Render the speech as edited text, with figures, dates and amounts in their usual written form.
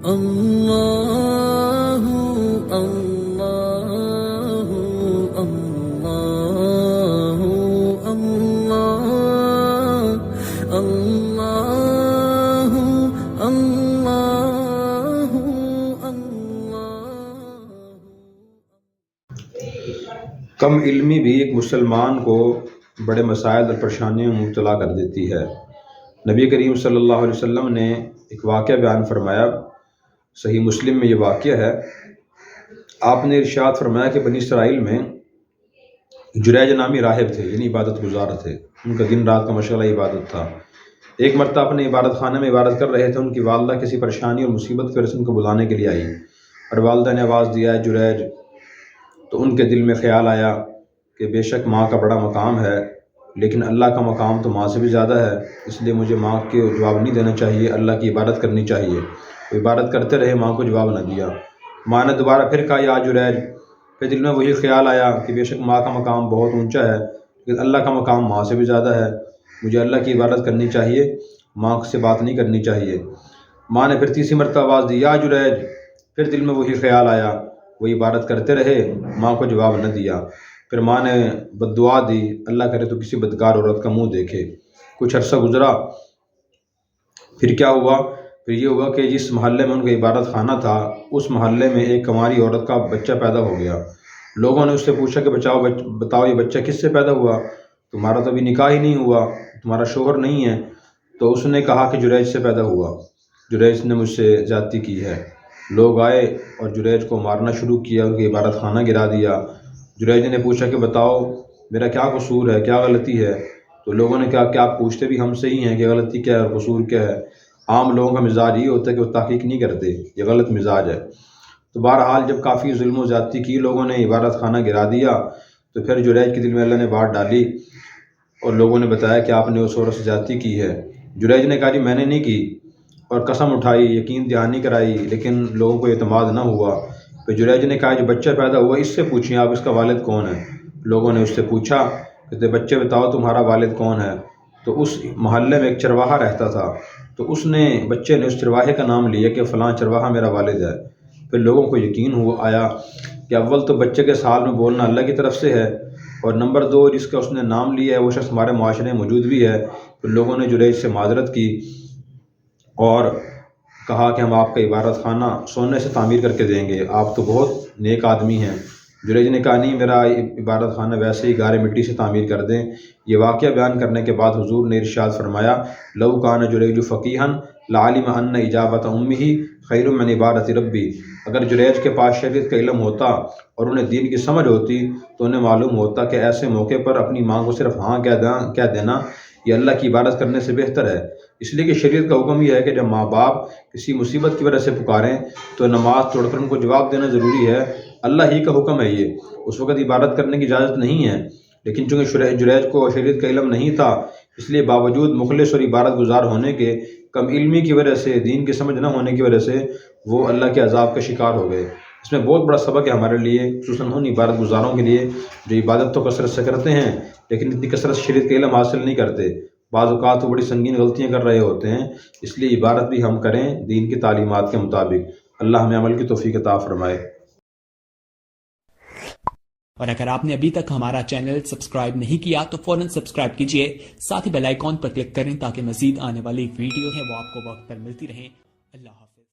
اللہ اللہ اللہ اللہ اللہ اللہ۔ کم علمی بھی ایک مسلمان کو بڑے مسائل اور پریشانیوں میں مبتلا کر دیتی ہے۔ نبی کریم صلی اللہ علیہ وسلم نے ایک واقعہ بیان فرمایا، صحیح مسلم میں یہ واقعہ ہے۔ آپ نے ارشاد فرمایا کہ بنی اسرائیل میں جریج نامی راہب تھے، یعنی عبادت گزار تھے، ان کا دن رات کا مشغلہ عبادت تھا۔ ایک مرتبہ اپنے عبادت خانے میں عبادت کر رہے تھے، ان کی والدہ کسی پریشانی اور مصیبت کی وجہ سے ان کو بلانے کے لیے آئی، اور والدہ نے آواز دیا ہے جریج، تو ان کے دل میں خیال آیا کہ بے شک ماں کا بڑا مقام ہے، لیکن اللہ کا مقام تو ماں سے بھی زیادہ ہے، اس لیے مجھے ماں کے جواب نہیں دینا چاہیے، اللہ کی عبادت کرنی چاہیے۔ وہ عبادت کرتے رہے، ماں کو جواب نہ دیا۔ ماں نے دوبارہ پھر کہا یا جریج، پھر دل میں وہی خیال آیا کہ بے شک ماں کا مقام بہت اونچا ہے، لیکن اللہ کا مقام ماں سے بھی زیادہ ہے، مجھے اللہ کی عبادت کرنی چاہیے، ماں سے بات نہیں کرنی چاہیے۔ ماں نے پھر تیسری مرتبہ آواز دی یا جریج، پھر دل میں وہی خیال آیا، وہ عبادت کرتے رہے، ماں کو جواب نہ دیا۔ پھر ماں نے بد دعا دی، اللہ کرے تو کسی بدکار عورت کا منہ دیکھے۔ کچھ عرصہ گزرا، پھر کیا ہوا؟ پھر یہ ہوا کہ جس محلے میں ان کا عبادت خانہ تھا، اس محلے میں ایک کنواری عورت کا بچہ پیدا ہو گیا۔ لوگوں نے اس سے پوچھا کہ بتاؤ یہ بچہ کس سے پیدا ہوا؟ تمہارا تو ابھی نکاح ہی نہیں ہوا، تمہارا شوہر نہیں ہے۔ تو اس نے کہا کہ جریج سے پیدا ہوا، جریج نے مجھ سے زیادتی کی ہے۔ لوگ آئے اور جریج کو مارنا شروع کیا، ان کی عبادت خانہ گرا دیا۔ جریج نے پوچھا کہ بتاؤ میرا کیا قصور ہے، کیا غلطی ہے؟ تو لوگوں نے کہا کہ آپ پوچھتے بھی ہم سے ہی ہیں کہ غلطی کیا ہے اور قصور کیا ہے۔ عام لوگوں کا مزاج یہ ہوتا ہے کہ وہ تحقیق نہیں کرتے، یہ غلط مزاج ہے۔ تو بہرحال جب کافی ظلم و زیادتی کی لوگوں نے، عبادت خانہ گرا دیا، تو پھر جریج کے دل میں اللہ نے بات ڈالی اور لوگوں نے بتایا کہ آپ نے اس عورت سے زیادتی کی ہے۔ جریج نے کہا جی میں نے نہیں کی، اور قسم اٹھائی، یقین دہانی کرائی، لیکن لوگوں کو اعتماد نہ ہوا۔ پھر جریج نے کہا جو بچہ پیدا ہوا اس سے پوچھیں آپ اس کا والد کون ہے۔ لوگوں نے اس سے پوچھا کہ بچے بتاؤ تمہارا والد کون ہے؟ تو اس محلے میں ایک چرواہا رہتا تھا، تو اس نے بچے نے اس چرواہے کا نام لیا کہ فلاں چرواہا میرا والد ہے۔ پھر لوگوں کو یقین آیا کہ اول تو بچے کے سال میں بولنا اللہ کی طرف سے ہے، اور نمبر دو جس کا اس نے نام لیا ہے وہ شخص ہمارے معاشرے میں موجود بھی ہے۔ پھر لوگوں نے جریج سے معذرت کی اور کہا کہ ہم آپ کا عبادت خانہ سونے سے تعمیر کر کے دیں گے، آپ تو بہت نیک آدمی ہیں۔ جریج نے کہا نہیں، میرا عبادت خانہ ویسے ہی گارے مٹی سے تعمیر کر دیں۔ یہ واقعہ بیان کرنے کے بعد حضور نے ارشاد فرمایا لو کان جریج فقیہا لعلم ان اجابت امہ خیر من عبادت ربی، اگر جریج کے پاس شریعت کا علم ہوتا اور انہیں دین کی سمجھ ہوتی تو انہیں معلوم ہوتا کہ ایسے موقع پر اپنی ماں کو صرف ہاں کہہ دینا یہ اللہ کی عبادت کرنے سے بہتر ہے۔ اس لیے کہ شریعت کا حکم یہ ہے کہ جب ماں باپ کسی مصیبت کی وجہ سے پکاریں تو نماز توڑ کر ان کو جواب دینا ضروری ہے، اللہ ہی کا حکم ہے یہ، اس وقت عبادت کرنے کی اجازت نہیں ہے۔ لیکن چونکہ جریج کو شریعت کا علم نہیں تھا، اس لیے باوجود مخلص اور عبادت گزار ہونے کے کم علمی کی وجہ سے، دین کی سمجھ نہ ہونے کی وجہ سے وہ اللہ کے عذاب کا شکار ہو گئے۔ اس میں بہت بڑا سبق ہے ہمارے لیے، خصوصاً ان عبادت گزاروں کے لیے جو عبادت تو کثرت سے کرتے ہیں لیکن اتنی کثرت سے شریعت کا علم حاصل نہیں کرتے، بعض اوقات وہ بڑی سنگین غلطیاں کر رہے ہوتے ہیں۔ اس لیے عبادت بھی ہم کریں دین کی تعلیمات کے مطابق۔ اللہ ہمیں عمل کی توفیق عطا فرمائے۔ اور اگر آپ نے ابھی تک ہمارا چینل سبسکرائب نہیں کیا تو فوراً سبسکرائب کیجئے، ساتھ ہی بیل آئیکن پر کلک کریں تاکہ مزید آنے والی ویڈیو ہے وہ آپ کو وقت پر ملتی رہیں۔ اللہ حافظ۔